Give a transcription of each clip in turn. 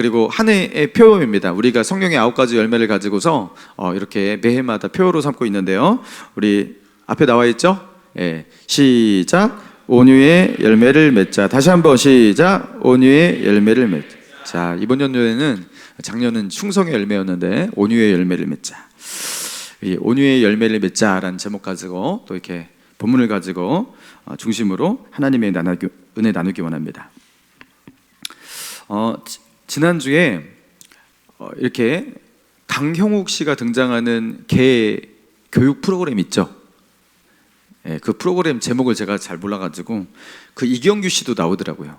그리고 한 해의 표입니다. 우리가 성령의 9가지 열매를 가지고서 이렇게 매해마다 표로 삼고 있는데요. 우리 앞에 나와 있죠? 예, 시작. 온유의 열매를 맺자. 다시 한번 시작. 온유의 열매를 맺자. 자, 이번 연도에는 작년은 충성의 열매였는데 온유의 열매를 맺자. 이 온유의 열매를 맺자라는 제목 가지고 또 이렇게 본문을 가지고 중심으로 하나님의 은혜 나누기 원합니다. 지난주에 이렇게 강형욱 씨가 등장하는 개 교육 프로그램 있죠? 예, 그 프로그램 제목을 제가 잘 몰라가지고 그 이경규 씨도 나오더라고요.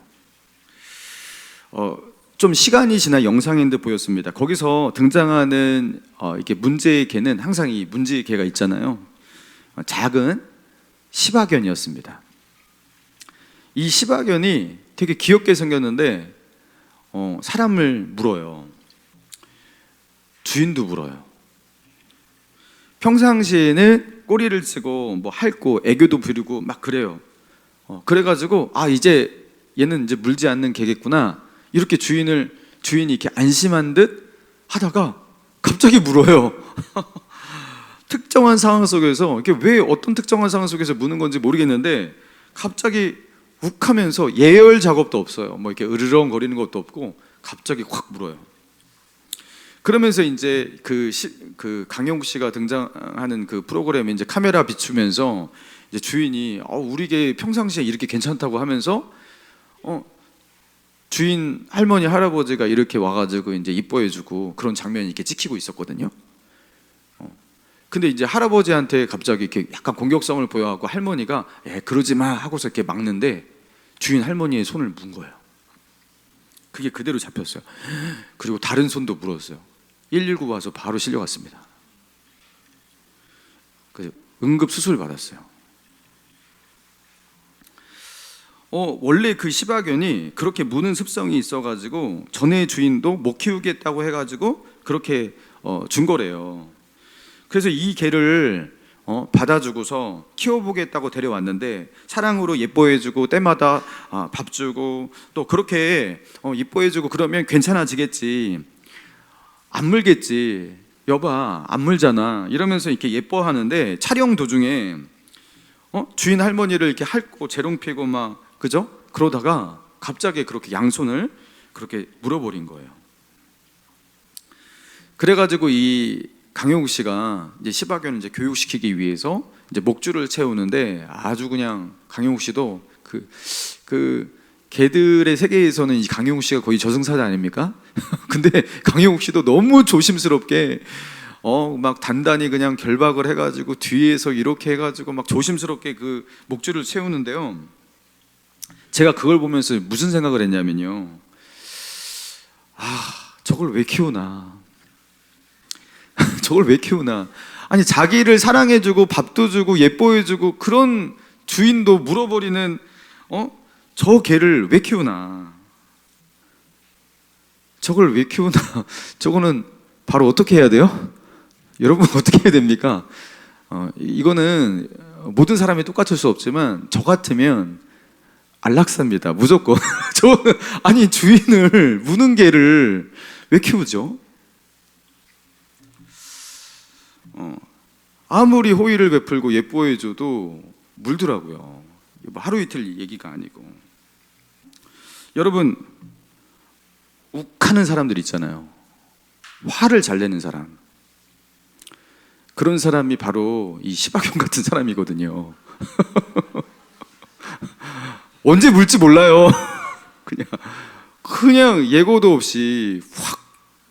좀 시간이 지나 영상인 듯 보였습니다. 거기서 등장하는 이렇게 문제의 개는 항상 이 문제의 개가 있잖아요. 작은 시바견이었습니다. 이 시바견이 되게 귀엽게 생겼는데 사람을 물어요. 주인도 물어요. 평상시에는 꼬리를 치고 뭐 핥고 애교도 부리고 막 그래요. 그래가지고 이제 얘는 이제 물지 않는 개겠구나 이렇게 주인이 이렇게 안심한 듯 하다가 갑자기 물어요. 특정한 상황 속에서 이게 왜 어떤 특정한 상황 속에서 무는 건지 모르겠는데 갑자기 욱하면서 예열 작업도 없어요. 뭐 이렇게 으르렁거리는 것도 없고 갑자기 확 물어요. 그러면서 이제 그 강영욱 씨가 등장하는 그 프로그램에 이제 카메라 비추면서 이제 주인이 우리 개 평상시에 이렇게 괜찮다고 하면서 주인 할머니 할아버지가 이렇게 와가지고 이제 이뻐해주고 그런 장면이 이렇게 찍히고 있었거든요. 근데 이제 할아버지한테 갑자기 이렇게 약간 공격성을 보여갖고 할머니가 그러지 마 하고서 이렇게 막는데 주인 할머니의 손을 문 거예요. 그게 그대로 잡혔어요. 그리고 다른 손도 물었어요. 119 와서 바로 실려갔습니다. 응급 수술 받았어요. 원래 그 시바견이 그렇게 무는 습성이 있어가지고 전에 주인도 못 키우겠다고 해가지고 그렇게 준 거래요. 그래서 이 개를 받아주고서 키워보겠다고 데려왔는데 사랑으로 예뻐해주고 때마다 밥 주고 또 그렇게 예뻐해주고 그러면 괜찮아지겠지, 안 물겠지, 여봐 안 물잖아 이러면서 이렇게 예뻐하는데 촬영 도중에 주인 할머니를 이렇게 핥고 재롱 피고 막 그죠? 그러다가 갑자기 그렇게 양손을 그렇게 물어버린 거예요. 그래가지고 이 강영욱 씨가 이제 시바견을 이제 교육시키기 위해서 이제 목줄을 채우는데 아주 그냥 강영욱 씨도 그 개들의 세계에서는 이 강영욱 씨가 거의 저승사자 아닙니까? 근데 강영욱 씨도 너무 조심스럽게 막 단단히 그냥 결박을 해가지고 뒤에서 이렇게 해가지고 막 조심스럽게 그 목줄을 채우는데요. 제가 그걸 보면서 무슨 생각을 했냐면요. 저걸 왜 키우나? 저걸 왜 키우나? 아니 자기를 사랑해주고 밥도 주고 예뻐해주고 그런 주인도 물어버리는 저 개를 왜 키우나? 저걸 왜 키우나? 저거는 바로 어떻게 해야 돼요? 여러분 어떻게 해야 됩니까? 이거는 모든 사람이 똑같을 수 없지만 저 같으면 안락사입니다. 무조건. 저는 아니 주인을 무는 개를 왜 키우죠? 아무리 호의를 베풀고 예뻐해줘도 물더라고요. 하루 이틀 얘기가 아니고. 여러분 욱하는 사람들 있잖아요. 화를 잘 내는 사람. 그런 사람이 바로 이 시바견 같은 사람이거든요. 언제 물지 몰라요. 그냥 예고도 없이 확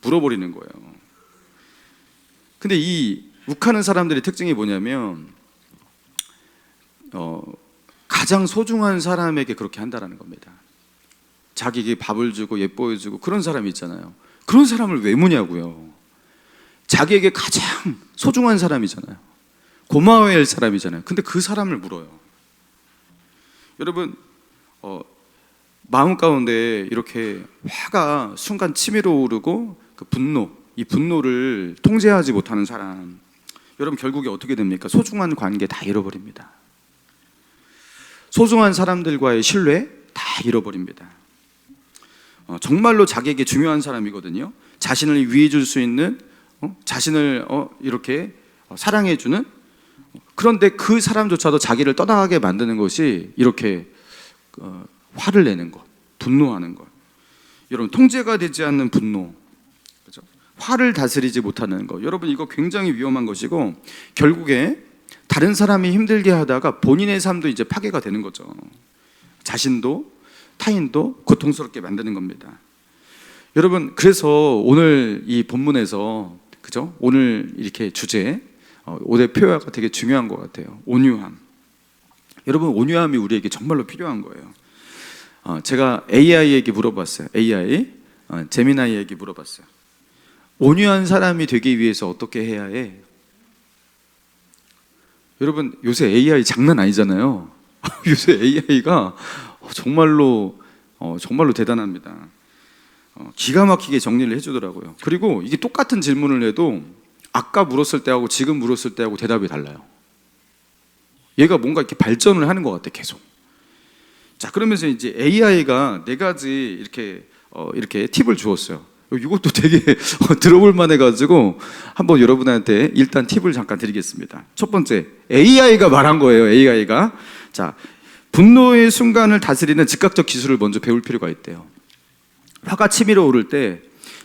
물어버리는 거예요. 근데 이 욱하는 사람들의 특징이 뭐냐면 가장 소중한 사람에게 그렇게 한다라는 겁니다. 자기에게 밥을 주고 예뻐해주고 그런 사람이 있잖아요. 그런 사람을 왜 무냐고요. 자기에게 가장 소중한 사람이잖아요. 고마워해야 할 사람이잖아요. 근데 그 사람을 물어요. 여러분 마음 가운데 이렇게 화가 순간 치밀어 오르고 그 이 분노를 통제하지 못하는 사람, 여러분 결국에 어떻게 됩니까? 소중한 관계 다 잃어버립니다. 소중한 사람들과의 신뢰 다 잃어버립니다. 정말로 자기에게 중요한 사람이거든요. 자신을 위해 줄 수 있는, 자신을 이렇게 사랑해주는. 그런데 그 사람조차도 자기를 떠나가게 만드는 것이 이렇게 화를 내는 것, 분노하는 것. 여러분, 통제가 되지 않는 분노, 그죠? 화를 다스리지 못하는 것. 여러분, 이거 굉장히 위험한 것이고 결국에 다른 사람이 힘들게 하다가 본인의 삶도 이제 파괴가 되는 거죠. 자신도 타인도 고통스럽게 만드는 겁니다. 여러분, 그래서 오늘 이 본문에서, 그죠? 오늘 이렇게 주제, 오대 표어가 되게 중요한 것 같아요. 온유함. 여러분, 온유함이 우리에게 정말로 필요한 거예요. 제가 AI에게 물어봤어요. AI, 제미나이에게 물어봤어요. 온유한 사람이 되기 위해서 어떻게 해야 해? 여러분, 요새 AI 장난 아니잖아요. 요새 AI가 정말로 대단합니다. 기가 막히게 정리를 해주더라고요. 그리고 이게 똑같은 질문을 해도 아까 물었을 때하고 지금 물었을 때하고 대답이 달라요. 얘가 뭔가 이렇게 발전을 하는 것 같아, 계속. 자, 그러면서 이제 AI가 4가지 이렇게 팁을 주었어요. 이것도 되게 들어볼 만해가지고 한번 여러분한테 일단 팁을 잠깐 드리겠습니다. 첫 번째, AI가 말한 거예요. AI가 자, 분노의 순간을 다스리는 즉각적 기술을 먼저 배울 필요가 있대요. 화가 치밀어 오를 때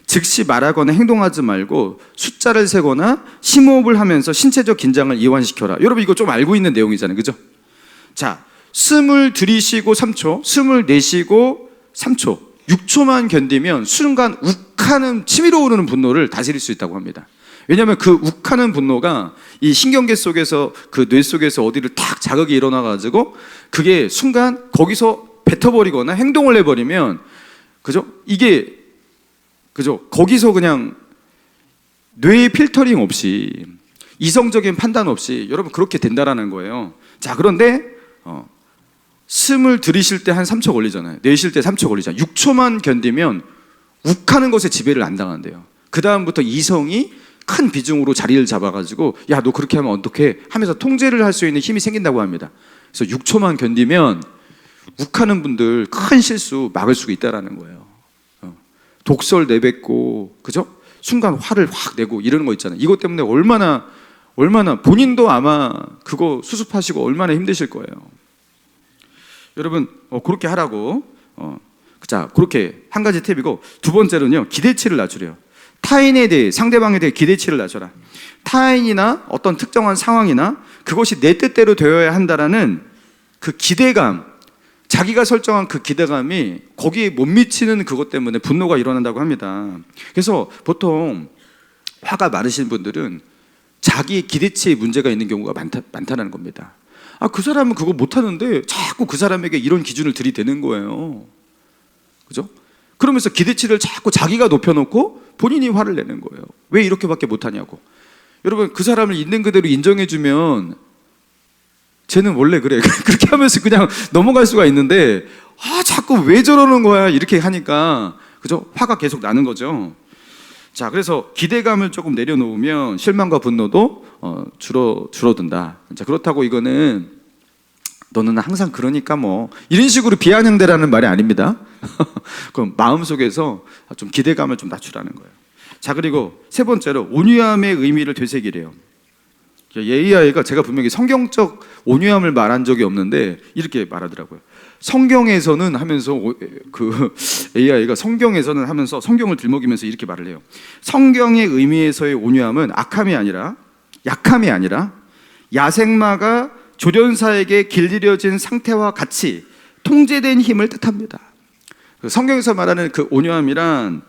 즉시 말하거나 행동하지 말고 숫자를 세거나 심호흡을 하면서 신체적 긴장을 이완시켜라. 여러분, 이거 좀 알고 있는 내용이잖아요, 그죠? 자, 숨을 들이쉬고 3초, 숨을 내쉬고 3초, 6초만 견디면 순간 욱하는 치밀어 오르는 분노를 다스릴 수 있다고 합니다. 왜냐하면 그 욱하는 분노가 이 신경계 속에서, 그 뇌 속에서 어디를 탁 자극이 일어나가지고 그게 순간 거기서 뱉어버리거나 행동을 해버리면, 그죠? 이게, 그죠? 거기서 그냥 뇌의 필터링 없이, 이성적인 판단 없이 여러분 그렇게 된다라는 거예요. 자, 그런데 숨을 들이쉴 때 한 3초 걸리잖아요. 내쉴 때 3초 걸리잖아요. 6초만 견디면 욱하는 것에 지배를 안 당한대요. 그 다음부터 이성이 큰 비중으로 자리를 잡아가지고 야, 너 그렇게 하면 어떡해 하면서 통제를 할 수 있는 힘이 생긴다고 합니다. 그래서 6초만 견디면 욱하는 분들 큰 실수 막을 수가 있다라는 거예요. 독설 내뱉고, 그죠? 순간 화를 확 내고 이러는 거 있잖아요. 이것 때문에 얼마나 본인도 아마 그거 수습하시고 얼마나 힘드실 거예요. 여러분, 그렇게 하라고. 자, 그렇게 한 가지 팁이고, 두 번째로는요, 기대치를 낮추래요. 타인에 대해, 상대방에 대해 기대치를 낮춰라. 타인이나 어떤 특정한 상황이나 그것이 내 뜻대로 되어야 한다라는 그 기대감, 자기가 설정한 그 기대감이 거기에 못 미치는 그것 때문에 분노가 일어난다고 합니다. 그래서 보통 화가 많으신 분들은 자기 기대치에 문제가 있는 경우가 많다는 겁니다. 그 사람은 그거 못하는데 자꾸 그 사람에게 이런 기준을 들이대는 거예요. 그죠? 그러면서 기대치를 자꾸 자기가 높여놓고 본인이 화를 내는 거예요. 왜 이렇게밖에 못하냐고. 여러분, 그 사람을 있는 그대로 인정해주면 쟤는 원래 그래. 그렇게 하면서 그냥 넘어갈 수가 있는데, 자꾸 왜 저러는 거야 이렇게 하니까, 그죠? 화가 계속 나는 거죠. 자, 그래서 기대감을 조금 내려놓으면 실망과 분노도 줄어든다. 자, 그렇다고 이거는 너는 항상 그러니까 뭐 이런 식으로 비아냥대라는 말이 아닙니다. 그럼 마음속에서 좀 기대감을 좀 낮추라는 거예요. 자, 그리고 세 번째로 온유함의 의미를 되새기래요. AI가 제가 분명히 성경적 온유함을 말한 적이 없는데 이렇게 말하더라고요. 성경에서는 하면서 그 AI가 성경에서는 하면서 성경을 들먹이면서 이렇게 말을 해요. 성경의 의미에서의 온유함은 약함이 아니라 야생마가 조련사에게 길들여진 상태와 같이 통제된 힘을 뜻합니다. 성경에서 말하는 그 온유함이란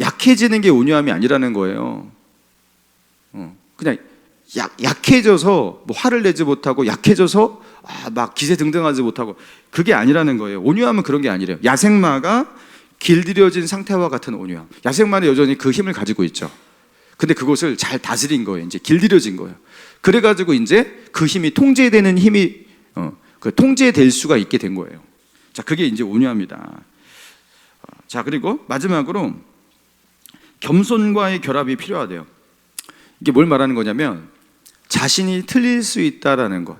약해지는 게 온유함이 아니라는 거예요. 그냥 약해져서 뭐 화를 내지 못하고 약해져서 막 기세등등하지 못하고 그게 아니라는 거예요. 온유함은 그런 게 아니래요. 야생마가 길들여진 상태와 같은 온유함. 야생마는 여전히 그 힘을 가지고 있죠. 근데 그것을 잘 다스린 거예요. 이제 길들여진 거예요. 그래가지고 이제 그 힘이 통제되는 힘이 통제될 수가 있게 된 거예요. 자, 그게 이제 온유함이다. 자, 그리고 마지막으로 겸손과의 결합이 필요하대요. 이게 뭘 말하는 거냐면 자신이 틀릴 수 있다라는 것.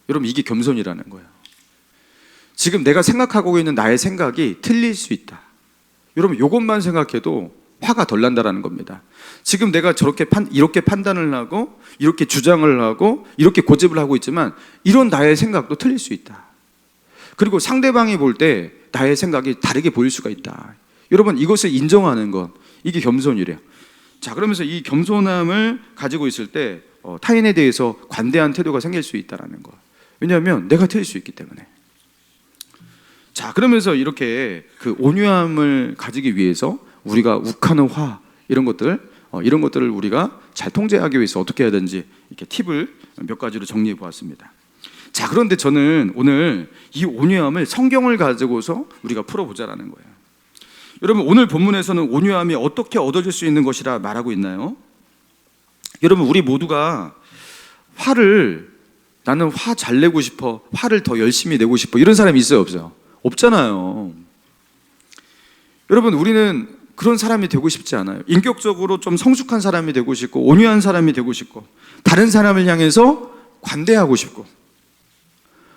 여러분, 이게 겸손이라는 거예요. 지금 내가 생각하고 있는 나의 생각이 틀릴 수 있다. 여러분 이것만 생각해도 화가 덜 난다라는 겁니다. 지금 내가 이렇게 판단을 하고 이렇게 주장을 하고 이렇게 고집을 하고 있지만 이런 나의 생각도 틀릴 수 있다. 그리고 상대방이 볼 때 나의 생각이 다르게 보일 수가 있다. 여러분 이것을 인정하는 것, 이게 겸손이래요. 자, 그러면서 이 겸손함을 가지고 있을 때 타인에 대해서 관대한 태도가 생길 수 있다는 거. 왜냐하면 내가 틀릴 수 있기 때문에. 자, 그러면서 이렇게 그 온유함을 가지기 위해서 우리가 욱하는 화 이런 것들을 우리가 잘 통제하기 위해서 어떻게 해야 되는지 이렇게 팁을 몇 가지로 정리해 보았습니다. 자, 그런데 저는 오늘 이 온유함을 성경을 가지고서 우리가 풀어보자라는 거예요. 여러분 오늘 본문에서는 온유함이 어떻게 얻어질 수 있는 것이라 말하고 있나요? 여러분 우리 모두가 나는 화 잘 내고 싶어, 화를 더 열심히 내고 싶어 이런 사람이 있어요, 없어요? 없잖아요. 여러분 우리는 그런 사람이 되고 싶지 않아요. 인격적으로 좀 성숙한 사람이 되고 싶고 온유한 사람이 되고 싶고 다른 사람을 향해서 관대하고 싶고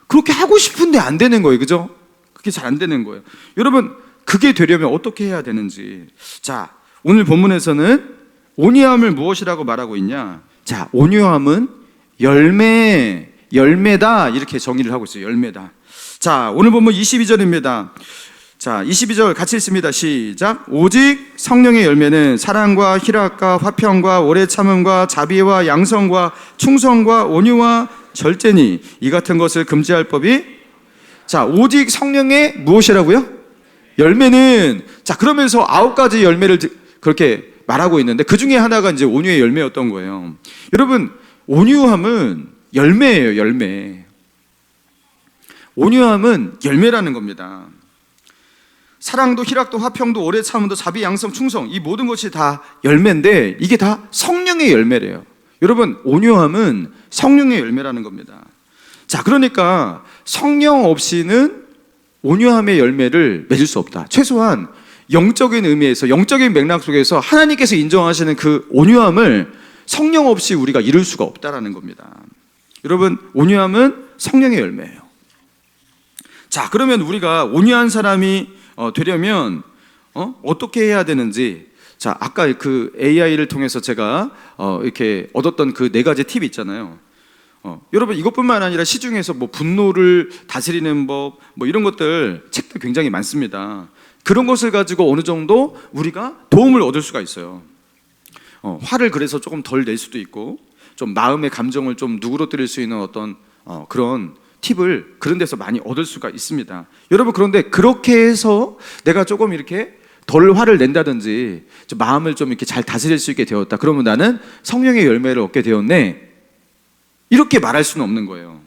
그렇게 하고 싶은데 안 되는 거예요. 그죠? 그게 잘 안 되는 거예요. 여러분 그게 되려면 어떻게 해야 되는지. 자, 오늘 본문에서는 온유함을 무엇이라고 말하고 있냐. 자, 온유함은 열매다 이렇게 정의를 하고 있어요. 열매다. 자, 오늘 본문 22절입니다. 자, 22절 같이 읽습니다. 시작. 오직 성령의 열매는 사랑과 희락과 화평과 오래 참음과 자비와 양성과 충성과 온유와 절제니 이 같은 것을 금지할 법이. 자, 오직 성령의 무엇이라고요? 열매는. 자, 그러면서 9가지 열매를 그렇게 말하고 있는데 그 중에 하나가 이제 온유의 열매였던 거예요. 여러분 온유함은 열매예요. 열매. 온유함은 열매라는 겁니다. 사랑도 희락도 화평도 오래 참음도 자비 양성 충성 이 모든 것이 다 열매인데 이게 다 성령의 열매래요. 여러분 온유함은 성령의 열매라는 겁니다. 자, 그러니까 성령 없이는 온유함의 열매를 맺을 수 없다. 최소한 영적인 의미에서 영적인 맥락 속에서 하나님께서 인정하시는 그 온유함을 성령 없이 우리가 이룰 수가 없다라는 겁니다. 여러분 온유함은 성령의 열매예요. 자, 그러면 우리가 온유한 사람이 되려면 어떻게 해야 되는지. 자, 아까 그 AI를 통해서 제가 이렇게 얻었던 그 4가지 팁이 있잖아요. 여러분 이것뿐만 아니라 시중에서 뭐 분노를 다스리는 법 뭐 이런 것들 책도 굉장히 많습니다. 그런 것을 가지고 어느 정도 우리가 도움을 얻을 수가 있어요. 화를 그래서 조금 덜 낼 수도 있고 좀 마음의 감정을 좀 누그러뜨릴 수 있는 어떤 그런 팁을 그런 데서 많이 얻을 수가 있습니다. 여러분 그런데 그렇게 해서 내가 조금 이렇게 덜 화를 낸다든지 좀 마음을 좀 이렇게 잘 다스릴 수 있게 되었다. 그러면 나는 성령의 열매를 얻게 되었네. 이렇게 말할 수는 없는 거예요.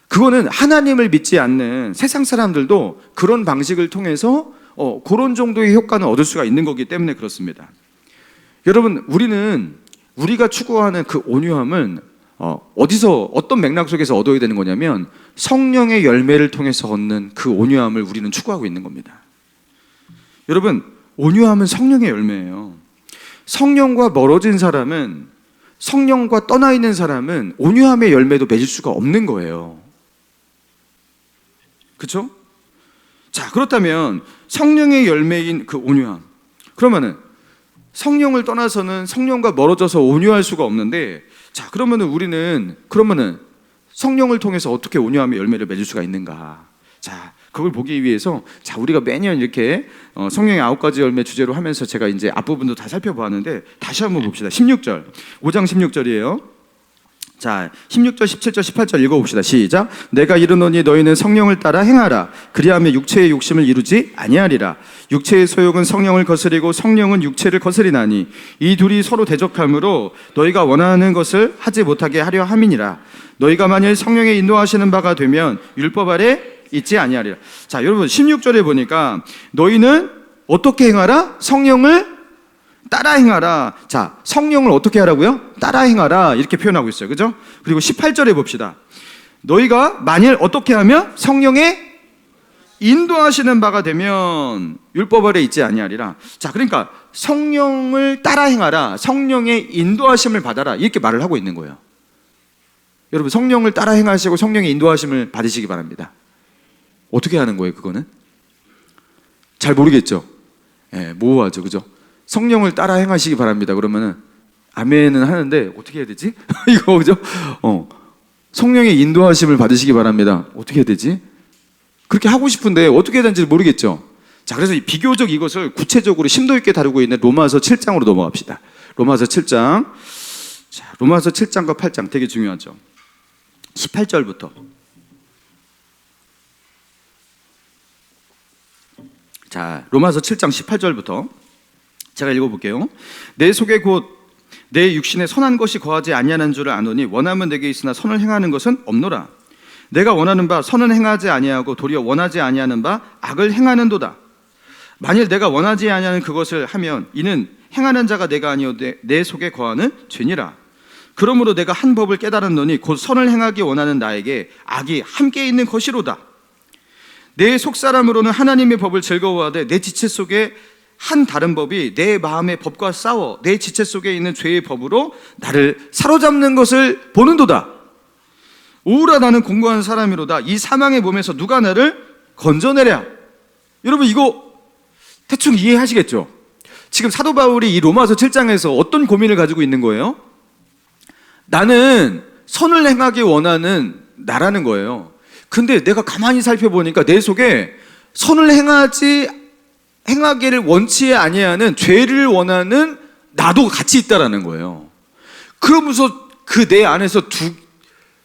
그거는 하나님을 믿지 않는 세상 사람들도 그런 방식을 통해서 그런 정도의 효과는 얻을 수가 있는 거기 때문에 그렇습니다. 여러분 우리가 추구하는 그 온유함은 어떤 맥락 속에서 얻어야 되는 거냐면 성령의 열매를 통해서 얻는 그 온유함을 우리는 추구하고 있는 겁니다. 여러분 온유함은 성령의 열매예요. 성령과 멀어진 사람은, 성령과 떠나 있는 사람은 온유함의 열매도 맺을 수가 없는 거예요. 그렇죠? 자, 그렇다면 성령의 열매인 그 온유함, 그러면은 성령을 떠나서는 성령과 멀어져서 온유할 수가 없는데, 자, 그러면은 우리는 성령을 통해서 어떻게 온유함의 열매를 맺을 수가 있는가? 자, 그걸 보기 위해서 자, 우리가 매년 이렇게 성령의 9가지 열매 주제로 하면서 제가 이제 앞부분도 다 살펴보았는데 다시 한번 봅시다. 16절, 5장 16절이에요. 자, 16절, 17절, 18절 읽어봅시다. 시작. 내가 이르노니 너희는 성령을 따라 행하라. 그리하면 육체의 욕심을 이루지 아니하리라. 육체의 소욕은 성령을 거스리고 성령은 육체를 거스리나니 이 둘이 서로 대적하므로 너희가 원하는 것을 하지 못하게 하려 함이니라. 너희가 만일 성령의 인도하시는 바가 되면 율법 아래 있지 아니하리라. 자, 여러분 16절에 보니까 너희는 어떻게 행하라? 성령을 따라 행하라. 자, 성령을 어떻게 하라고요? 따라 행하라. 이렇게 표현하고 있어요. 그죠? 그리고 18절에 봅시다. 너희가 만일 어떻게 하면 성령의 인도하시는 바가 되면 율법 아래 있지 아니하리라. 자, 그러니까 성령을 따라 행하라. 성령의 인도하심을 받아라. 이렇게 말을 하고 있는 거예요. 여러분 성령을 따라 행하시고 성령의 인도하심을 받으시기 바랍니다. 어떻게 하는 거예요, 그거는? 잘 모르겠죠? 예, 모호하죠. 그죠? 성령을 따라 행하시기 바랍니다. 그러면은 아멘은 하는데 어떻게 해야 되지? 이거 그죠? 성령의 인도하심을 받으시기 바랍니다. 어떻게 해야 되지? 그렇게 하고 싶은데 어떻게 해야 되는지 모르겠죠? 자, 그래서 비교적 이것을 구체적으로 심도 있게 다루고 있는 로마서 7장으로 넘어갑시다. 로마서 7장. 자, 로마서 7장과 8장 되게 중요하죠. 18절부터. 자, 로마서 7장 18절부터 제가 읽어볼게요. 내 속에 곧 내 육신에 선한 것이 거하지 아니하는 줄을 아노니 원하면 내게 있으나 선을 행하는 것은 없노라. 내가 원하는 바 선은 행하지 아니하고 도리어 원하지 아니하는 바 악을 행하는도다. 만일 내가 원하지 아니하는 그것을 하면 이는 행하는 자가 내가 아니오 내 속에 거하는 죄니라. 그러므로 내가 한 법을 깨달았노니 곧 선을 행하기 원하는 나에게 악이 함께 있는 것이로다. 내 속사람으로는 하나님의 법을 즐거워하되 내 지체 속에 한 다른 법이 내 마음의 법과 싸워 내 지체 속에 있는 죄의 법으로 나를 사로잡는 것을 보는도다. 오라 나는 공고한 사람이로다. 이 사망의 몸에서 누가 나를 건져내랴. 여러분 이거 대충 이해하시겠죠? 지금 사도 바울이 이 로마서 7장에서 어떤 고민을 가지고 있는 거예요? 나는 선을 행하기 원하는 나라는 거예요. 근데 내가 가만히 살펴보니까 내 속에 선을 행하기를 원치 아니하는 죄를 원하는 나도 같이 있다라는 거예요. 그러면서 그 내 안에서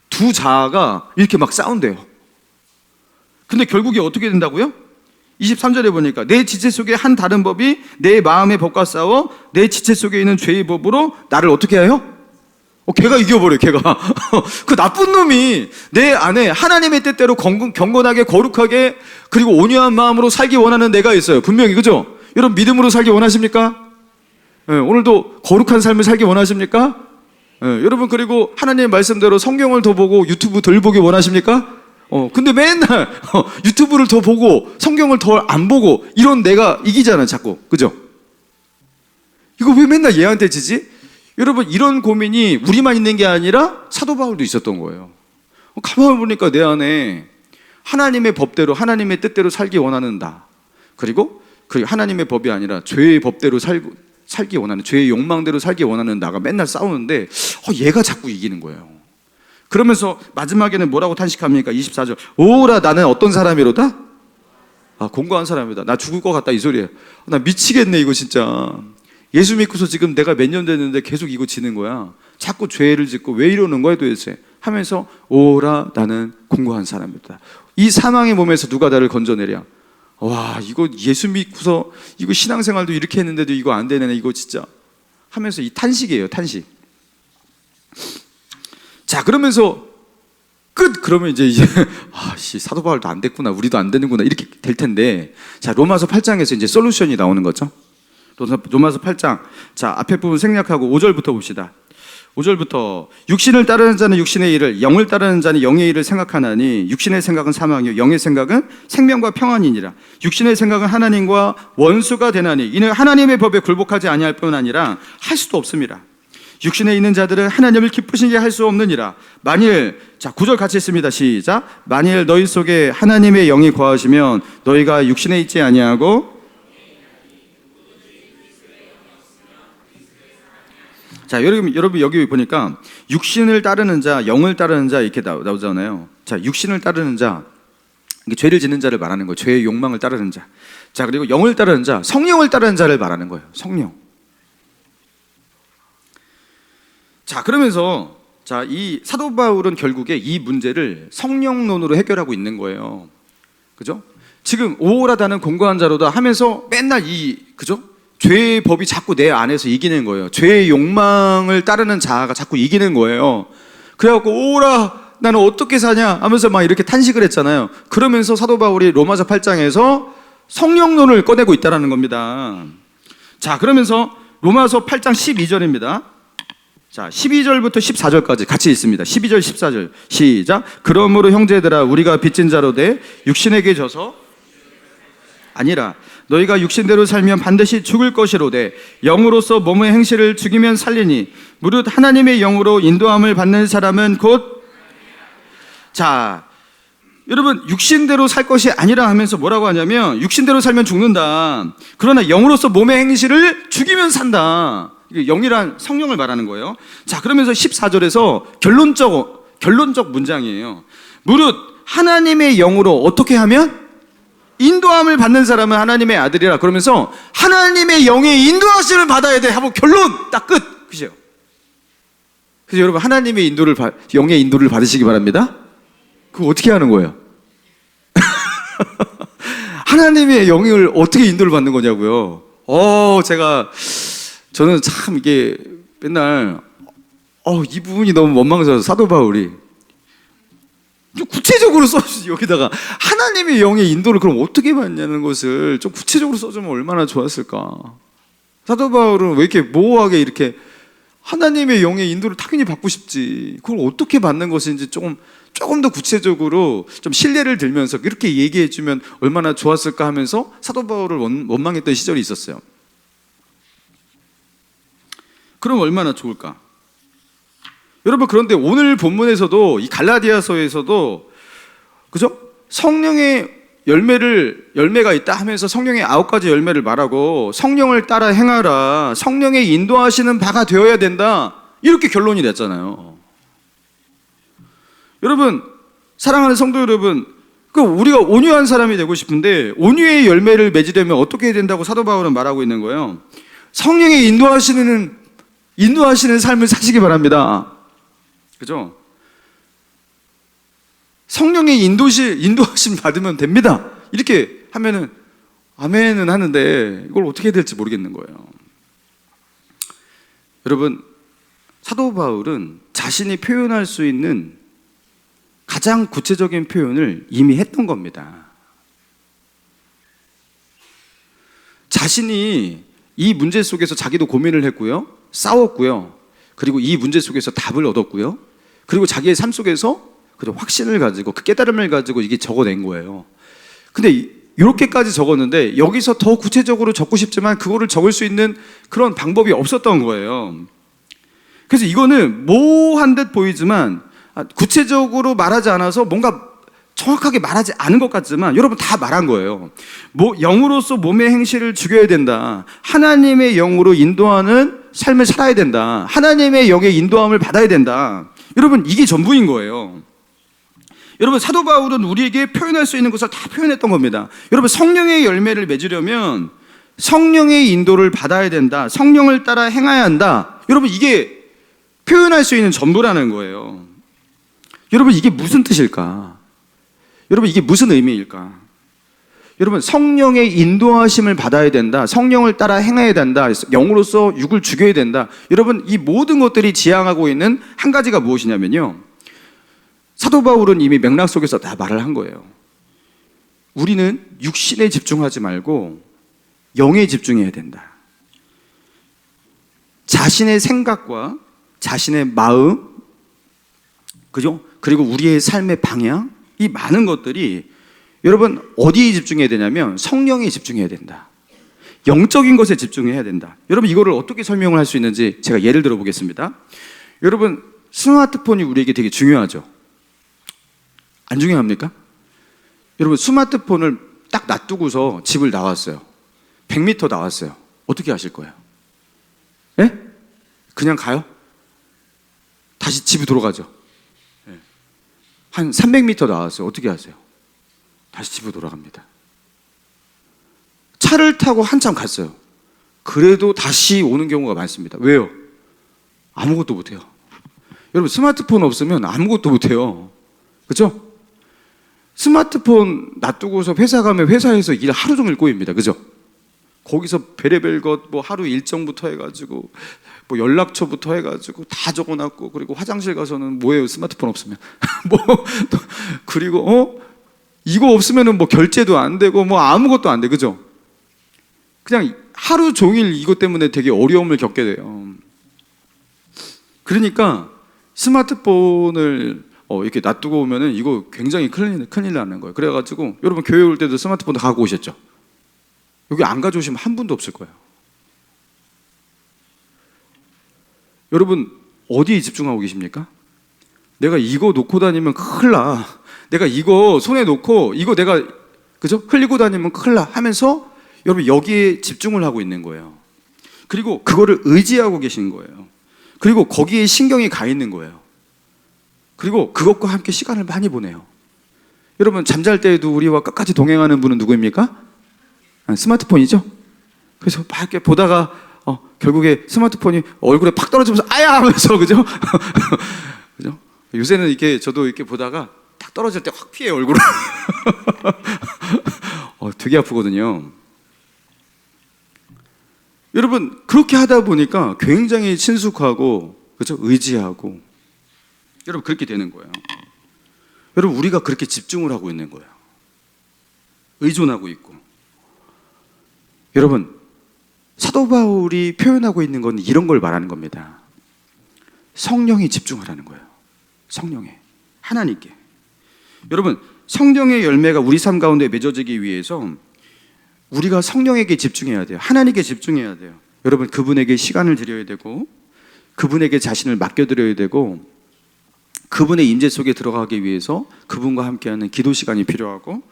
두 자아가 이렇게 막 싸운대요. 근데 결국에 어떻게 된다고요? 23절에 보니까 내 지체 속에 한 다른 법이 내 마음의 법과 싸워 내 지체 속에 있는 죄의 법으로 나를 어떻게 해요? 걔가 이겨버려요. 걔가 그 나쁜 놈이 내 안에 하나님의 뜻대로 경건하게 거룩하게 그리고 온유한 마음으로 살기 원하는 내가 있어요. 분명히. 그죠? 여러분 믿음으로 살기 원하십니까? 네, 오늘도 거룩한 삶을 살기 원하십니까? 네, 여러분 그리고 하나님의 말씀대로 성경을 더 보고 유튜브 덜 보기 원하십니까? 근데 맨날 유튜브를 더 보고 성경을 더 안 보고 이런 내가 이기잖아 자꾸. 그죠? 이거 왜 맨날 얘한테 지지? 여러분 이런 고민이 우리만 있는 게 아니라 사도 바울도 있었던 거예요. 가만히 보니까 내 안에 하나님의 법대로 하나님의 뜻대로 살기 원하는 나, 그리고 하나님의 법이 아니라 죄의 법대로 살기 원하는, 죄의 욕망대로 살기 원하는 나가 맨날 싸우는데 얘가 자꾸 이기는 거예요. 그러면서 마지막에는 뭐라고 탄식합니까? 24절. 오라 나는 어떤 사람이로다? 공고한 사람이다. 나 죽을 것 같다 이 소리예요. 나 미치겠네 이거 진짜. 예수 믿고서 지금 내가 몇 년 됐는데 계속 이거 지는 거야. 자꾸 죄를 짓고 왜 이러는 거야 도대체 하면서 오라 나는 공고한 사람이다. 이 사망의 몸에서 누가 나를 건져내랴. 와 이거 예수 믿고서 이거 신앙생활도 이렇게 했는데도 이거 안 되네 이거 진짜 하면서 이 탄식이에요. 탄식. 자 그러면서 그러면 이제 사도 바울도 안 됐구나 우리도 안 되는구나 이렇게 될 텐데, 자 로마서 8장에서 이제 솔루션이 나오는 거죠. 로마서 8장. 자, 앞에 부분 생략하고 5절부터 봅시다. 5절부터 육신을 따르는 자는 육신의 일을, 영을 따르는 자는 영의 일을 생각하나니 육신의 생각은 사망이요 영의 생각은 생명과 평안이니라. 육신의 생각은 하나님과 원수가 되나니 이는 하나님의 법에 굴복하지 아니할 뿐 아니라 할 수도 없습니다. 육신에 있는 자들은 하나님을 기쁘시게 할 수 없느니라. 만일, 자 9절 같이 했습니다. 시작. 만일 너희 속에 하나님의 영이 거하시면 너희가 육신에 있지 아니하고. 자, 여러분 여기 보니까 육신을 따르는 자, 영을 따르는 자 이렇게 나오잖아요. 자, 육신을 따르는 자, 이게 죄를 짓는 자를 말하는 거예요. 죄의 욕망을 따르는 자. 자, 그리고 영을 따르는 자, 성령을 따르는 자를 말하는 거예요. 성령. 자, 그러면서 자, 이 사도 바울은 결국에 이 문제를 성령론으로 해결하고 있는 거예요. 그죠? 지금 오라다는 공고한 자로다 하면서 맨날 그죠? 죄의 법이 자꾸 내 안에서 이기는 거예요. 죄의 욕망을 따르는 자아가 자꾸 이기는 거예요. 그래갖고 오라 나는 어떻게 사냐 하면서 막 이렇게 탄식을 했잖아요. 그러면서 사도 바울이 로마서 8장에서 성령론을 꺼내고 있다는 겁니다. 자, 그러면서 로마서 8장 12절입니다. 자, 12절부터 14절까지 같이 있습니다. 12절 14절 시작. 그러므로 형제들아 우리가 빚진 자로 돼 육신에게 져서 아니라 너희가 육신대로 살면 반드시 죽을 것이로되 영으로서 몸의 행실을 죽이면 살리니 무릇 하나님의 영으로 인도함을 받는 사람은 곧. 자, 여러분 육신대로 살 것이 아니라 하면서 뭐라고 하냐면 육신대로 살면 죽는다. 그러나 영으로서 몸의 행실을 죽이면 산다. 이게 영이란 성령을 말하는 거예요. 자, 그러면서 14절에서 결론적 문장이에요. 무릇 하나님의 영으로 어떻게 하면? 인도함을 받는 사람은 하나님의 아들이라. 그러면서 하나님의 영의 인도하심을 받아야 돼 하고 결론 딱 끝. 그죠? 그래서 여러분 하나님의 영의 인도를 받으시기 바랍니다. 그거 어떻게 하는 거예요? 하나님의 영을 어떻게 인도를 받는 거냐고요. 저는 참 이게 맨날 이 부분이 너무 원망스러워서 사도 바울이 좀 구체적으로 써주지. 여기다가 하나님의 영의 인도를 그럼 어떻게 받냐는 것을 좀 구체적으로 써주면 얼마나 좋았을까. 사도 바울은 왜 이렇게 모호하게 이렇게 하나님의 영의 인도를 당연히 받고 싶지, 그걸 어떻게 받는 것인지 조금 더 구체적으로 좀 신뢰를 들면서 이렇게 얘기해 주면 얼마나 좋았을까 하면서 사도 바울을 원망했던 시절이 있었어요. 그럼 얼마나 좋을까? 여러분, 그런데 오늘 본문에서도 이 갈라디아서에서도 그죠? 성령의 열매가 있다 하면서 성령의 9가지 열매를 말하고 성령을 따라 행하라, 성령의 인도하시는 바가 되어야 된다, 이렇게 결론이 냈잖아요. 여러분, 사랑하는 성도 여러분, 우리가 온유한 사람이 되고 싶은데 온유의 열매를 맺으려면 어떻게 해야 된다고 사도 바울은 말하고 있는 거예요. 성령의 인도하시는 삶을 사시기 바랍니다. 그죠? 성령의 인도하심 받으면 됩니다. 이렇게 하면은 아멘은 하는데 이걸 어떻게 해야 될지 모르겠는 거예요. 여러분, 사도 바울은 자신이 표현할 수 있는 가장 구체적인 표현을 이미 했던 겁니다. 자신이 이 문제 속에서 자기도 고민을 했고요, 싸웠고요, 그리고 이 문제 속에서 답을 얻었고요, 그리고 자기의 삶 속에서 확신을 가지고 그 깨달음을 가지고 이게 적어낸 거예요. 근데 이렇게까지 적었는데 여기서 더 구체적으로 적고 싶지만 그거를 적을 수 있는 그런 방법이 없었던 거예요. 그래서 이거는 모호한 듯 보이지만 구체적으로 말하지 않아서 뭔가 정확하게 말하지 않은 것 같지만 여러분 다 말한 거예요. 영으로서 몸의 행실을 죽여야 된다, 하나님의 영으로 인도하는 삶을 살아야 된다, 하나님의 영의 인도함을 받아야 된다. 여러분, 이게 전부인 거예요. 여러분, 사도 바울은 우리에게 표현할 수 있는 것을 다 표현했던 겁니다. 여러분, 성령의 열매를 맺으려면 성령의 인도를 받아야 된다, 성령을 따라 행해야 한다. 여러분, 이게 표현할 수 있는 전부라는 거예요. 여러분, 이게 무슨 뜻일까? 여러분, 이게 무슨 의미일까? 여러분, 성령의 인도하심을 받아야 된다, 성령을 따라 행해야 된다, 영으로서 육을 죽여야 된다. 여러분, 이 모든 것들이 지향하고 있는 한 가지가 무엇이냐면요, 사도 바울은 이미 맥락 속에서 다 말을 한 거예요. 우리는 육신에 집중하지 말고 영에 집중해야 된다. 자신의 생각과 자신의 마음, 그죠? 그리고 우리의 삶의 방향, 이 많은 것들이 여러분 어디에 집중해야 되냐면 성령에 집중해야 된다. 영적인 것에 집중해야 된다. 여러분, 이거를 어떻게 설명을 할 수 있는지 제가 예를 들어 보겠습니다. 여러분, 스마트폰이 우리에게 되게 중요하죠. 안 중요합니까? 여러분, 스마트폰을 딱 놔두고서 집을 나왔어요. 100m 나왔어요. 어떻게 하실 거예요? 예? 그냥 가요? 다시 집에 돌아가죠. 예. 한 300m 나왔어요. 어떻게 하세요? 다시 집으로 돌아갑니다. 차를 타고 한참 갔어요. 그래도 다시 오는 경우가 많습니다. 왜요? 아무것도 못해요. 여러분, 스마트폰 없으면 아무것도 못해요. 그렇죠? 스마트폰 놔두고서 회사 가면 회사에서 일 하루 종일 꼬입니다. 그죠? 거기서 별의별 것, 하루 일정부터 해가지고 연락처부터 해가지고 다 적어놨고, 그리고 화장실 가서는 뭐예요? 스마트폰 없으면 그리고 이거 없으면은 결제도 안 되고 아무것도 안 돼. 그죠? 그냥 하루 종일 이것 때문에 되게 어려움을 겪게 돼요. 그러니까 스마트폰을 이렇게 놔두고 오면은 이거 굉장히 큰일 나는 거예요. 그래가지고 여러분, 교회 올 때도 스마트폰 갖고 오셨죠? 여기 안 가져오시면 한 분도 없을 거예요. 여러분, 어디에 집중하고 계십니까? 내가 이거 놓고 다니면 큰일 나, 내가 이거 손에 놓고 이거 내가 그죠? 흘리고 다니면 큰일 나 하면서 여러분 여기에 집중을 하고 있는 거예요. 그리고 그거를 의지하고 계신 거예요. 그리고 거기에 신경이 가 있는 거예요. 그리고 그것과 함께 시간을 많이 보내요. 여러분 잠잘 때에도 우리와 끝까지 동행하는 분은 누구입니까? 스마트폰이죠. 그래서 막 이렇게 보다가 결국에 스마트폰이 얼굴에 팍 떨어지면서 아야 하면서 그죠? 그죠? 요새는 이렇게 저도 이렇게 보다가 탁 떨어질 때 확 피해요 얼굴을. 되게 아프거든요. 여러분 그렇게 하다 보니까 굉장히 친숙하고 그죠? 의지하고 여러분 그렇게 되는 거예요. 여러분 우리가 그렇게 집중을 하고 있는 거예요. 의존하고 있고. 여러분 사도 바울이 표현하고 있는 건 이런 걸 말하는 겁니다. 성령이 집중하라는 거예요. 성령에 하나님께. 여러분 성령의 열매가 우리 삶 가운데 맺어지기 위해서 우리가 성령에게 집중해야 돼요. 하나님께 집중해야 돼요. 여러분 그분에게 시간을 드려야 되고 그분에게 자신을 맡겨드려야 되고 그분의 임재 속에 들어가기 위해서 그분과 함께하는 기도 시간이 필요하고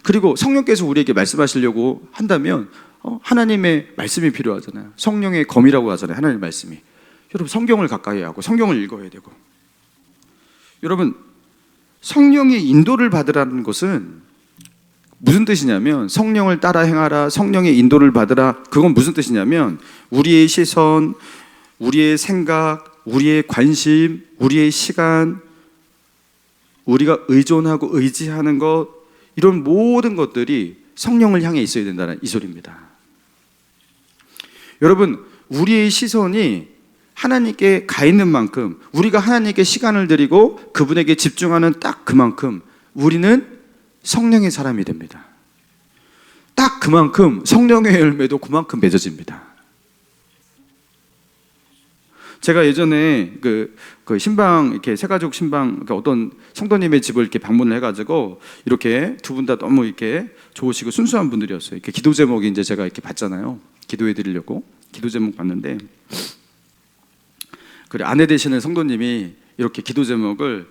그리고 성령께서 우리에게 말씀하시려고 한다면 하나님의 말씀이 필요하잖아요. 성령의 검이라고 하잖아요. 하나님의 말씀이. 여러분 성경을 가까이 하고 성경을 읽어야 되고 여러분 성령의 인도를 받으라는 것은 무슨 뜻이냐면 성령을 따라 행하라 성령의 인도를 받으라 그건 무슨 뜻이냐면 우리의 시선, 우리의 생각, 우리의 관심, 우리의 시간 우리가 의존하고 의지하는 것 이런 모든 것들이 성령을 향해 있어야 된다는 이 소리입니다. 여러분 우리의 시선이 하나님께 가 있는 만큼 우리가 하나님께 시간을 드리고 그분에게 집중하는 딱 그만큼 우리는 성령의 사람이 됩니다. 딱 그만큼 성령의 열매도 그만큼 맺어집니다. 제가 예전에 그 신방 이렇게 새가족 신방 그러니까 어떤 성도님의 집을 이렇게 방문을 해가지고 이렇게 두 분 다 너무 이렇게 좋으시고 순수한 분들이었어요. 이렇게 기도 제목이 이제 제가 이렇게 봤잖아요. 기도해 드리려고 기도 제목 봤는데 그래 아내 되시는 성도님이 이렇게 기도 제목을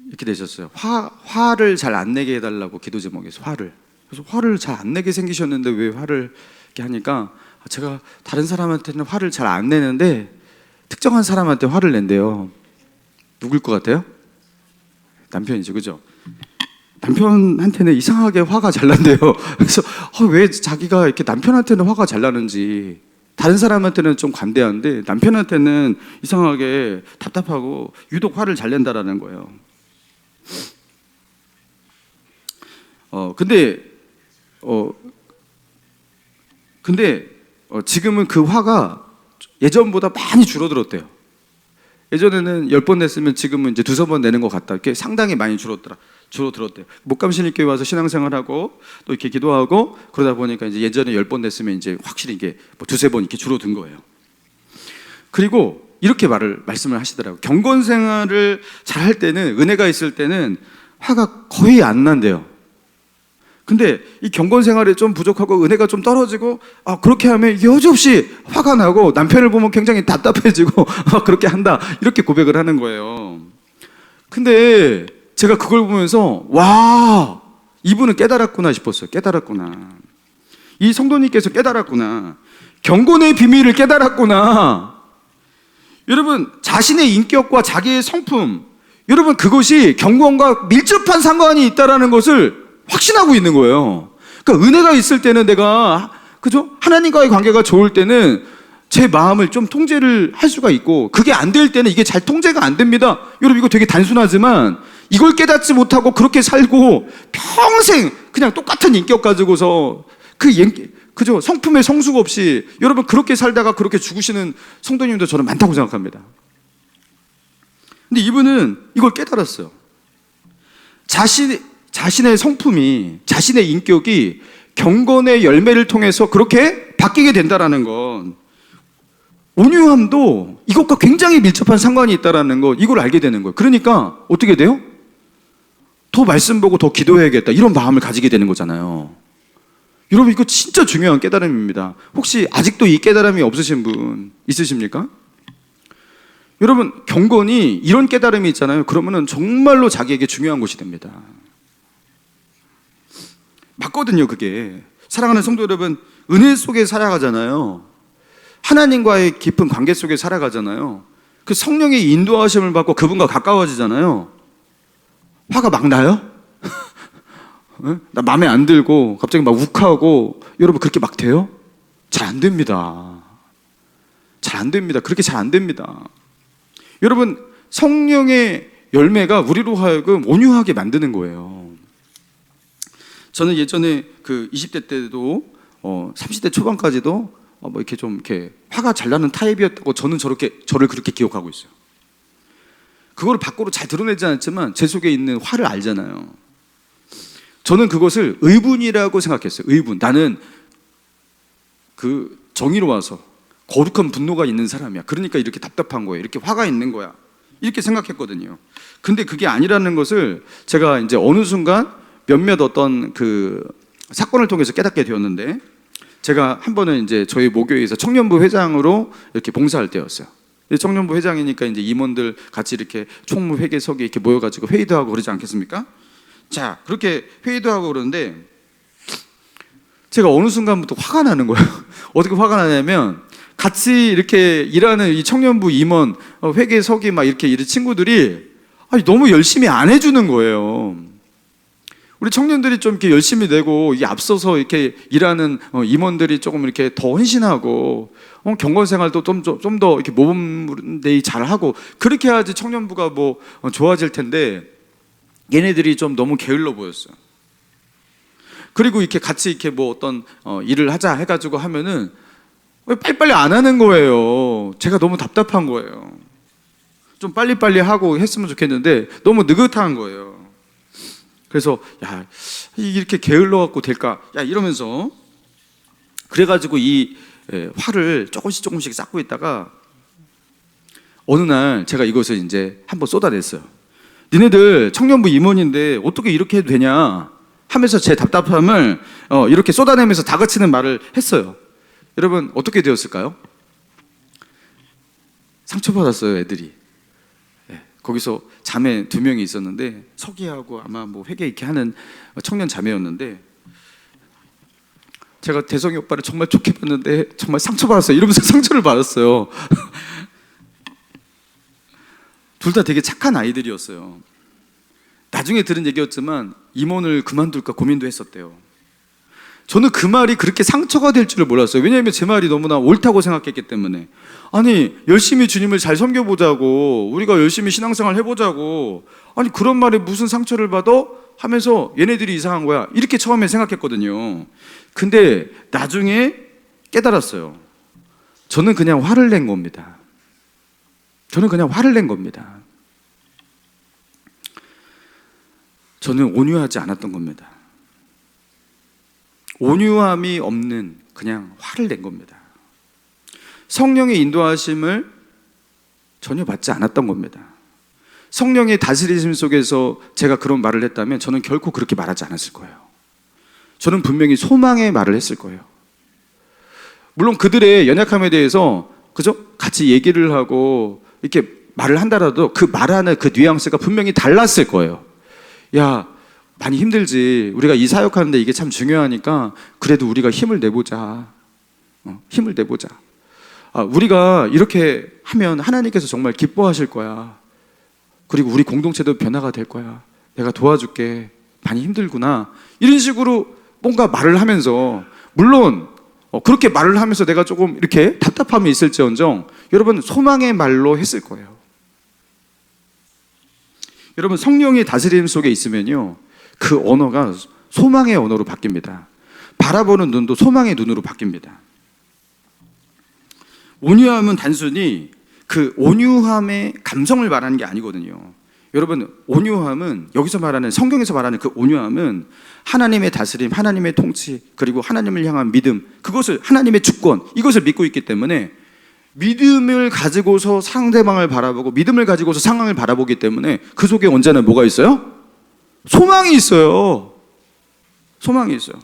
이렇게 되셨어요. 화를 잘 안 내게 해달라고 기도 제목에서 화를. 그래서 화를 잘 안 내게 생기셨는데 왜 화를 이렇게 하니까 제가 다른 사람한테는 화를 잘 안 내는데 특정한 사람한테 화를 낸대요. 누굴 것 같아요? 남편이죠, 그죠? 남편한테는 이상하게 화가 잘 난대요. 그래서 왜 자기가 이렇게 남편한테는 화가 잘 나는지 다른 사람한테는 좀 관대한데 남편한테는 이상하게 답답하고 유독 화를 잘 낸다라는 거예요. 근데 지금은 그 화가 예전보다 많이 줄어들었대요. 예전에는 10번 냈으면 지금은 이제 2-3번 내는 것 같다. 이렇게 상당히 많이 줄어들었대요. 목감신일교회 와서 신앙생활하고 또 이렇게 기도하고 그러다 보니까 이제 예전에 10번 냈으면 이제 확실히 이게 뭐 2-3번 이렇게 줄어든 거예요. 그리고 이렇게 말씀을 하시더라고요. 경건 생활을 잘 할 때는 은혜가 있을 때는 화가 거의 안 난대요. 근데 이 경건 생활이 좀 부족하고 은혜가 좀 떨어지고 그렇게 하면 여지없이 화가 나고 남편을 보면 굉장히 답답해지고 그렇게 한다 이렇게 고백을 하는 거예요. 근데 제가 그걸 보면서 와 이분은 깨달았구나 싶었어요. 깨달았구나. 이 성도님께서 깨달았구나. 경건의 비밀을 깨달았구나. 여러분 자신의 인격과 자기의 성품 여러분 그것이 경건과 밀접한 상관이 있다는 것을 확신하고 있는 거예요. 그러니까 은혜가 있을 때는 내가 그죠? 하나님과의 관계가 좋을 때는 제 마음을 좀 통제를 할 수가 있고 그게 안 될 때는 이게 잘 통제가 안 됩니다. 여러분 이거 되게 단순하지만 이걸 깨닫지 못하고 그렇게 살고 평생 그냥 똑같은 인격 가지고서 그죠? 성품에 성숙 없이 여러분 그렇게 살다가 그렇게 죽으시는 성도님도 저는 많다고 생각합니다. 근데 이분은 이걸 깨달았어요. 자신의 성품이 자신의 인격이 경건의 열매를 통해서 그렇게 바뀌게 된다라는 건 온유함도 이것과 굉장히 밀접한 상관이 있다라는 거 이걸 알게 되는 거예요. 그러니까 어떻게 돼요? 더 말씀 보고 더 기도해야겠다 이런 마음을 가지게 되는 거잖아요. 여러분 이거 진짜 중요한 깨달음입니다. 혹시 아직도 이 깨달음이 없으신 분 있으십니까? 여러분, 경건이 이런 깨달음이 있잖아요. 그러면은 정말로 자기에게 중요한 것이 됩니다. 맞거든요, 그게. 사랑하는 성도 여러분, 은혜 속에 살아가잖아요. 하나님과의 깊은 관계 속에 살아가잖아요. 그 성령의 인도하심을 받고 그분과 가까워지잖아요. 화가 막 나요? 나 마음에 안 들고 갑자기 막 욱하고, 여러분 그렇게 막 돼요? 잘 안 됩니다. 잘 안 됩니다. 그렇게 잘 안 됩니다. 여러분, 성령의 열매가 우리로 하여금 온유하게 만드는 거예요. 저는 예전에 그 20대 때도 30대 초반까지도 뭐 이렇게 좀 이렇게 화가 잘 나는 타입이었다고 저는 저를 그렇게 기억하고 있어요. 그걸 밖으로 잘 드러내지 않았지만 제 속에 있는 화를 알잖아요. 저는 그것을 의분이라고 생각했어요. 의분. 나는 그 정의로워서 거룩한 분노가 있는 사람이야. 그러니까 이렇게 답답한 거예요. 이렇게 화가 있는 거야. 이렇게 생각했거든요. 근데 그게 아니라는 것을 제가 이제 어느 순간 몇몇 어떤 그 사건을 통해서 깨닫게 되었는데, 제가 한 번은 이제 저희 모교회에서 청년부 회장으로 이렇게 봉사할 때였어요. 청년부 회장이니까 이제 임원들 같이 이렇게 총무 회계석에 이렇게 모여가지고 회의도 하고 그러지 않겠습니까? 자, 그렇게 회의도 하고 그러는데 제가 어느 순간부터 화가 나는 거예요. 어떻게 화가 나냐면, 같이 이렇게 일하는 이 청년부 임원, 회계석이 막 이렇게 이런 친구들이 너무 열심히 안 해주는 거예요. 우리 청년들이 좀 이렇게 열심히 내고 이 앞서서 이렇게 일하는 임원들이 조금 이렇게 더 헌신하고 경건 생활도 좀 더 이렇게 모범되이 잘하고 그렇게 해야지 청년부가 뭐 좋아질 텐데, 얘네들이 좀 너무 게을러 보였어요. 그리고 이렇게 같이 이렇게 뭐 어떤 일을 하자 해가지고 하면은 왜 빨리빨리 안 하는 거예요. 제가 너무 답답한 거예요. 좀 빨리빨리 하고 했으면 좋겠는데 너무 느긋한 거예요. 그래서 야, 이렇게 게을러 갖고 될까? 야, 이러면서 그래가지고 이 화를 조금씩 쌓고 있다가 어느 날 제가 이것을 이제 한번 쏟아냈어요. 니네들 청년부 임원인데 어떻게 이렇게 해도 되냐 하면서 제 답답함을 이렇게 쏟아내면서 다그치는 말을 했어요. 여러분, 어떻게 되었을까요? 상처받았어요, 애들이. 거기서 자매 2명이 있었는데, 서기하고 아마 뭐 회계 이렇게 하는 청년 자매였는데, 제가 대성이 오빠를 정말 좋게 봤는데 정말 상처받았어요. 이러면서 상처를 받았어요. 둘 다 되게 착한 아이들이었어요. 나중에 들은 얘기였지만 임원을 그만둘까 고민도 했었대요. 저는 그 말이 그렇게 상처가 될 줄을 몰랐어요. 왜냐하면 제 말이 너무나 옳다고 생각했기 때문에. 아니, 열심히 주님을 잘 섬겨보자고, 우리가 열심히 신앙생활 해보자고, 아니 그런 말에 무슨 상처를 받아? 하면서 얘네들이 이상한 거야, 이렇게 처음에 생각했거든요. 근데 나중에 깨달았어요. 저는 그냥 화를 낸 겁니다. 저는 그냥 화를 낸 겁니다. 저는 온유하지 않았던 겁니다. 온유함이 없는 그냥 화를 낸 겁니다. 성령의 인도하심을 전혀 받지 않았던 겁니다. 성령의 다스리심 속에서 제가 그런 말을 했다면 저는 결코 그렇게 말하지 않았을 거예요. 저는 분명히 소망의 말을 했을 거예요. 물론 그들의 연약함에 대해서 그죠? 같이 얘기를 하고 이렇게 말을 한다라도 그 말하는 그 뉘앙스가 분명히 달랐을 거예요. 야, 많이 힘들지. 우리가 이 사역하는데 이게 참 중요하니까 그래도 우리가 힘을 내보자. 힘을 내보자. 우리가 이렇게 하면 하나님께서 정말 기뻐하실 거야. 그리고 우리 공동체도 변화가 될 거야. 내가 도와줄게. 많이 힘들구나. 이런 식으로 뭔가 말을 하면서, 물론 그렇게 말을 하면서 내가 조금 이렇게 답답함이 있을지언정 여러분 소망의 말로 했을 거예요. 여러분, 성령의 다스림 속에 있으면요, 그 언어가 소망의 언어로 바뀝니다. 바라보는 눈도 소망의 눈으로 바뀝니다. 온유함은 단순히 그 온유함의 감성을 말하는 게 아니거든요. 여러분, 온유함은 여기서 말하는, 성경에서 말하는 그 온유함은 하나님의 다스림, 하나님의 통치, 그리고 하나님을 향한 믿음, 그것을, 하나님의 주권, 이것을 믿고 있기 때문에 믿음을 가지고서 상대방을 바라보고 믿음을 가지고서 상황을 바라보기 때문에 그 속에 언제나 뭐가 있어요? 소망이 있어요. 소망이 있어요.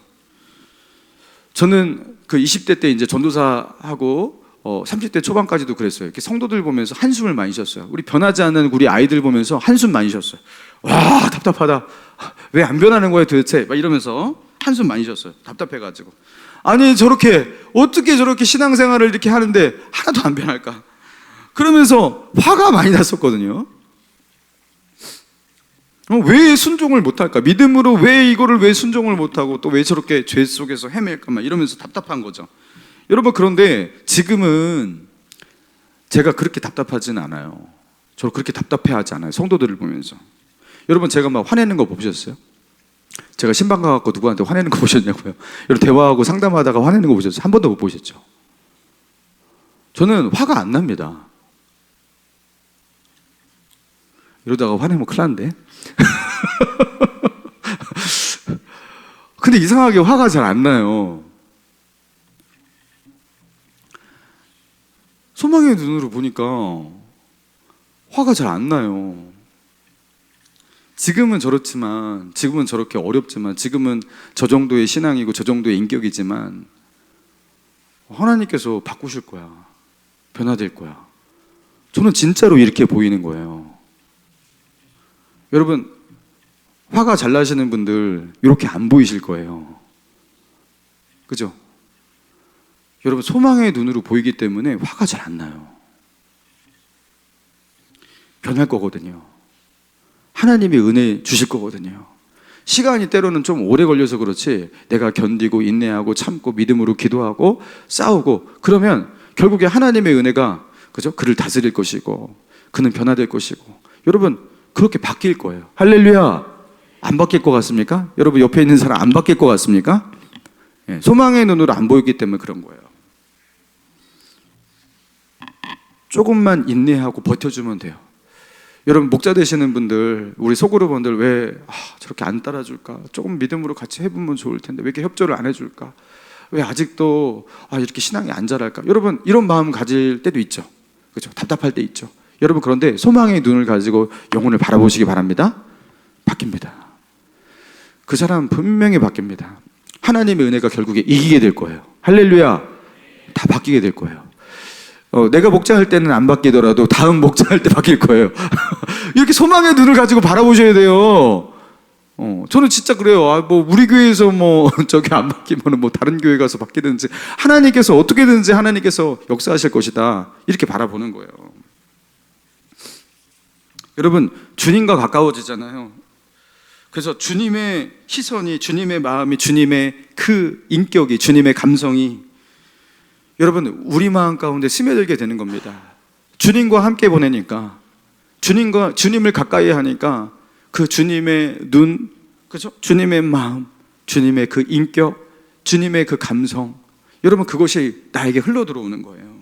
저는 그 20대 때 이제 전도사하고 30대 초반까지도 그랬어요. 이렇게 성도들 보면서 한숨을 많이 쉬었어요. 우리 변하지 않는 우리 아이들 보면서 한숨 많이 쉬었어요. 와, 답답하다. 왜 안 변하는 거야 도대체? 막 이러면서 한숨 많이 쉬었어요. 답답해가지고. 아니, 어떻게 저렇게 신앙생활을 이렇게 하는데 하나도 안 변할까? 그러면서 화가 많이 났었거든요. 왜 순종을 못할까? 믿음으로 왜 순종을 못하고 또 왜 저렇게 죄 속에서 헤맬까? 막 이러면서 답답한 거죠. 여러분, 그런데 지금은 제가 그렇게 답답하진 않아요. 저를 그렇게 답답해하지 않아요. 성도들을 보면서. 여러분, 제가 막 화내는 거 보셨어요? 제가 신방 가갖고 누구한테 화내는 거 보셨냐고요? 여러분, 대화하고 상담하다가 화내는 거 보셨어요? 한 번도 못 보셨죠? 저는 화가 안 납니다. 이러다가 화내면 큰일 난데. 근데 이상하게 화가 잘 안 나요. 소망의 눈으로 보니까 화가 잘 안 나요. 지금은 저렇지만, 지금은 저렇게 어렵지만, 지금은 저 정도의 신앙이고 저 정도의 인격이지만 하나님께서 바꾸실 거야. 변화될 거야. 저는 진짜로 이렇게 보이는 거예요. 여러분, 화가 잘 나시는 분들 이렇게 안 보이실 거예요. 그죠? 여러분, 소망의 눈으로 보이기 때문에 화가 잘 안 나요. 변할 거거든요. 하나님이 은혜 주실 거거든요. 시간이 때로는 좀 오래 걸려서 그렇지, 내가 견디고 인내하고 참고 믿음으로 기도하고 싸우고 그러면 결국에 하나님의 은혜가, 그죠? 그를 다스릴 것이고 그는 변화될 것이고, 여러분, 그렇게 바뀔 거예요. 할렐루야. 안 바뀔 것 같습니까? 여러분, 옆에 있는 사람 안 바뀔 것 같습니까? 예, 소망의 눈으로 안 보이기 때문에 그런 거예요. 조금만 인내하고 버텨주면 돼요. 여러분, 목자 되시는 분들, 우리 소그룹 분들 왜 저렇게 안 따라줄까? 조금 믿음으로 같이 해보면 좋을 텐데 왜 이렇게 협조를 안 해줄까? 왜 아직도 이렇게 신앙이 안 자랄까? 여러분, 이런 마음 가질 때도 있죠. 그렇죠? 답답할 때 있죠. 여러분, 그런데 소망의 눈을 가지고 영혼을 바라보시기 바랍니다. 바뀝니다. 그 사람 분명히 바뀝니다. 하나님의 은혜가 결국에 이기게 될 거예요. 할렐루야. 다 바뀌게 될 거예요. 내가 목자할 때는 안 바뀌더라도 다음 목자할 때 바뀔 거예요. 이렇게 소망의 눈을 가지고 바라보셔야 돼요. 저는 진짜 그래요. 우리 교회에서 저기 안 바뀌면 다른 교회 가서 바뀌든지, 하나님께서 어떻게든지 하나님께서 역사하실 것이다, 이렇게 바라보는 거예요. 여러분, 주님과 가까워지잖아요. 그래서 주님의 시선이, 주님의 마음이, 주님의 그 인격이, 주님의 감성이 여러분 우리 마음 가운데 스며들게 되는 겁니다. 주님과 함께 보내니까, 주님을 가까이 하니까 그 주님의 눈, 그죠? 주님의 마음, 주님의 그 인격, 주님의 그 감성, 여러분 그것이 나에게 흘러 들어오는 거예요.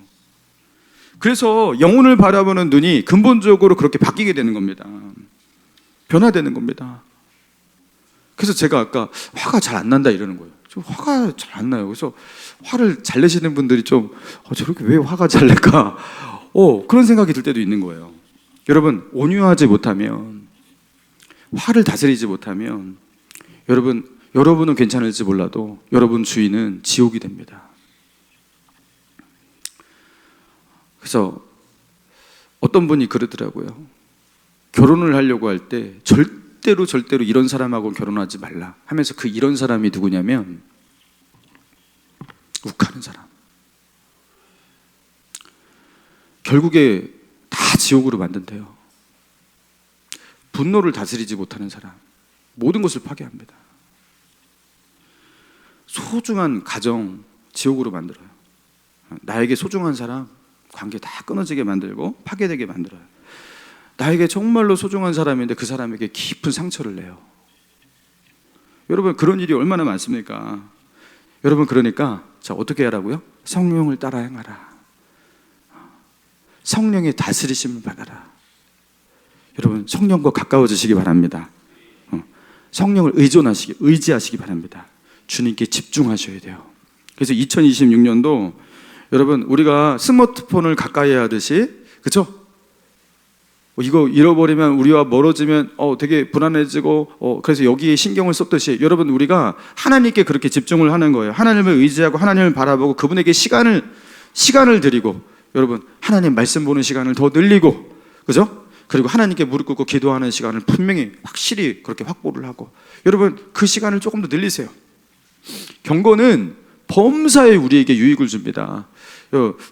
그래서 영혼을 바라보는 눈이 근본적으로 그렇게 바뀌게 되는 겁니다. 변화되는 겁니다. 그래서 제가 아까 화가 잘 안 난다 이러는 거예요. 좀 화가 잘 안 나요. 그래서 화를 잘 내시는 분들이 좀 저렇게 왜 화가 잘 낼까? 그런 생각이 들 때도 있는 거예요. 여러분, 온유하지 못하면, 화를 다스리지 못하면 여러분은 괜찮을지 몰라도 여러분 주위는 지옥이 됩니다. 그래서 어떤 분이 그러더라고요. 결혼을 하려고 할 때 절대로 이런 사람하고 결혼하지 말라 하면서, 그 이런 사람이 누구냐면 욱하는 사람. 결국에 다 지옥으로 만든대요. 분노를 다스리지 못하는 사람, 모든 것을 파괴합니다. 소중한 가정 지옥으로 만들어요. 나에게 소중한 사람 관계 다 끊어지게 만들고 파괴되게 만들어요. 나에게 정말로 소중한 사람인데 그 사람에게 깊은 상처를 내요. 여러분, 그런 일이 얼마나 많습니까? 여러분, 그러니까 어떻게 하라고요? 성령을 따라 행하라. 성령의 다스리심을 받아라. 여러분, 성령과 가까워지시기 바랍니다. 성령을 의지하시기 바랍니다. 주님께 집중하셔야 돼요. 그래서 2026년도 여러분, 우리가 스마트폰을 가까이 하듯이, 그렇죠? 이거 잃어버리면, 우리와 멀어지면 되게 불안해지고 그래서 여기에 신경을 썼듯이, 여러분, 우리가 하나님께 그렇게 집중을 하는 거예요. 하나님을 의지하고 하나님을 바라보고 그분에게 시간을 시간을 드리고 여러분 하나님 말씀 보는 시간을 더 늘리고 그죠? 그리고 하나님께 무릎 꿇고 기도하는 시간을 분명히 확실히 그렇게 확보를 하고 여러분 그 시간을 조금 더 늘리세요. 경건은 범사에 우리에게 유익을 줍니다.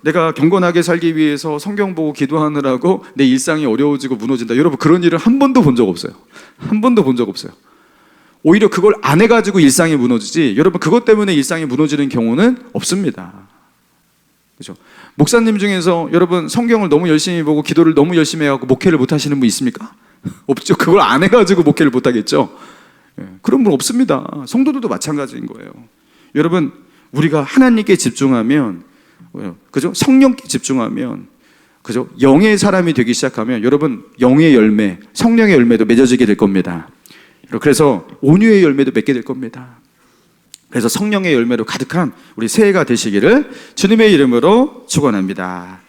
내가 경건하게 살기 위해서 성경 보고 기도하느라고 내 일상이 어려워지고 무너진다. 여러분 그런 일을 한 번도 본 적 없어요. 한 번도 본 적 없어요. 오히려 그걸 안 해가지고 일상이 무너지지 여러분 그것 때문에 일상이 무너지는 경우는 없습니다. 그렇죠? 목사님 중에서 여러분 성경을 너무 열심히 보고 기도를 너무 열심히 해갖고 목회를 못 하시는 분 있습니까? 없죠. 그걸 안 해가지고 목회를 못 하겠죠. 그런 분 없습니다. 성도들도 마찬가지인 거예요. 여러분 우리가 하나님께 집중하면 그죠? 성령께 집중하면 그죠? 영의 사람이 되기 시작하면 여러분 영의 열매, 성령의 열매도 맺어지게 될 겁니다. 그래서 온유의 열매도 맺게 될 겁니다. 그래서 성령의 열매로 가득한 우리 새해가 되시기를 주님의 이름으로 축원합니다.